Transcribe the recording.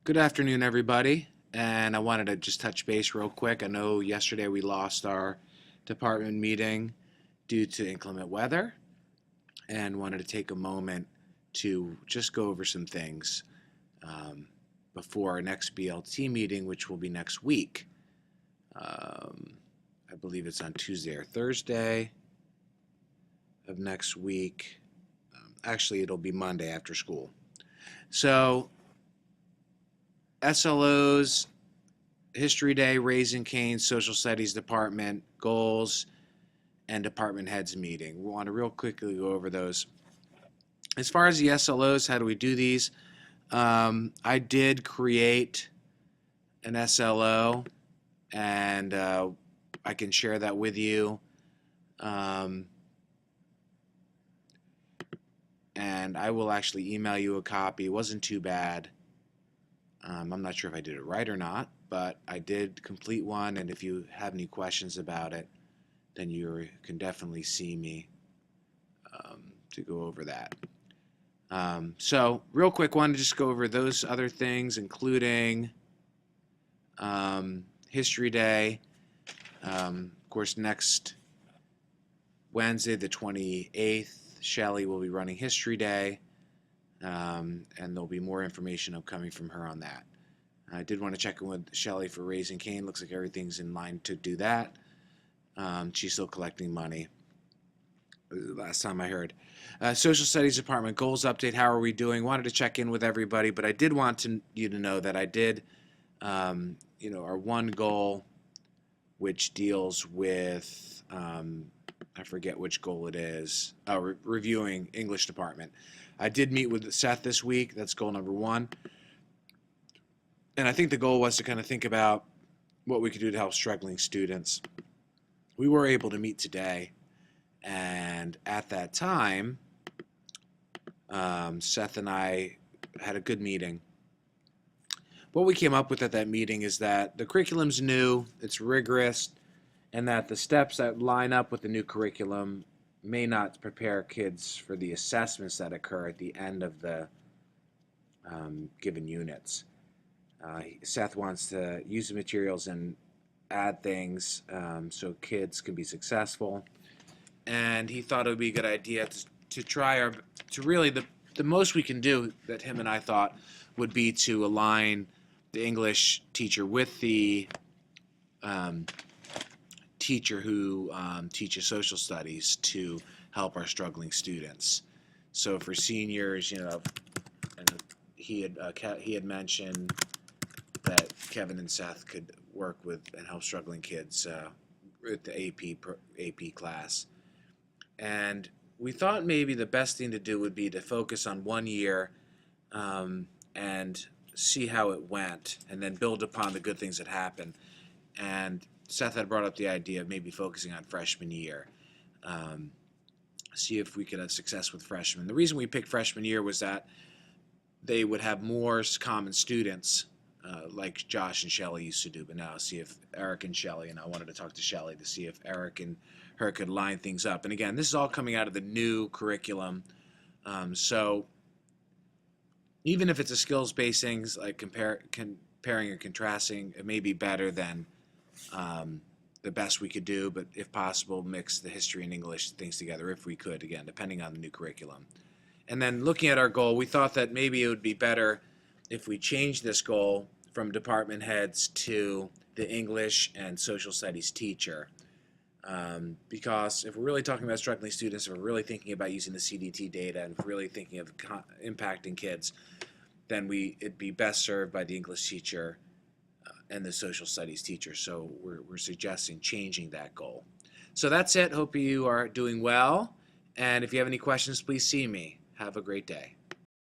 Good afternoon, everybody. And I wanted to just touch base real quick. I know yesterday we lost our department meeting due to inclement weather and wanted to take a moment to just go over some things um, before our next BLT meeting, which will be next week. I believe it's on Tuesday or Thursday of next week. Actually, it'll be Monday after school. So, SLOs, History Day, Raising Cane's Social Studies Department, goals, and department heads meeting. We want to real quickly go over those. As far as the SLOs, how do we do these? I did create an SLO, and I can share that with you. And I will actually email you a copy. It wasn't too bad. I'm not sure if I did it right or not, but I did complete one, and if you have any questions about it, then you can definitely see me to go over that. So real quick, wanted to just go over those other things, including History Day. Of course, next Wednesday, the 28th, Shelley will be running History Day. And there'll be more information upcoming from her on that. I did want to check in with Shelley for Raising Cane. Looks like everything's in line to do that. She's still collecting money, last time I heard. Social Studies Department goals update. How are we doing? Wanted to check in with everybody, but I did want you to know that I did, our one goal, which deals with, I forget which goal it is, reviewing English department. I did meet with Seth this week. That's goal number 1. And I think the goal was to kind of think about what we could do to help struggling students. We were able to meet today, and at that time, Seth and I had a good meeting. What we came up with at that meeting is that the curriculum's new, it's rigorous, and that the steps that line up with the new curriculum may not prepare kids for the assessments that occur at the end of the given units. Seth wants to use the materials and add things so kids can be successful, and he thought it would be a good idea to try to really the most we can do, that him and I thought, would be to align the English teacher with the teacher who teaches social studies to help our struggling students. So for seniors, and he had mentioned that Kevin and Seth could work with and help struggling kids with the AP class. And we thought maybe the best thing to do would be to focus on 1 year and see how it went, and then build upon the good things that happened. And Seth had brought up the idea of maybe focusing on freshman year. See if we could have success with freshmen. The reason we picked freshman year was that they would have more common students, like Josh and Shelley used to do, but now see if Eric and Shelley, and I wanted to talk to Shelley to see if Eric and her could line things up. And again, this is all coming out of the new curriculum. So even if it's a skills-based things, like comparing or contrasting, it may be better than the best we could do, but if possible, mix the history and English things together if we could, again, depending on the new curriculum. And then looking at our goal, we thought that maybe it would be better if we changed this goal from department heads to the English and social studies teacher. Because if we're really talking about struggling students, if we're really thinking about using the CDT data, and if we're really thinking of impacting kids, then it'd be best served by the English teacher and the social studies teacher. So we're suggesting changing that goal. So that's it. Hope you are doing well. And if you have any questions, please see me. Have a great day.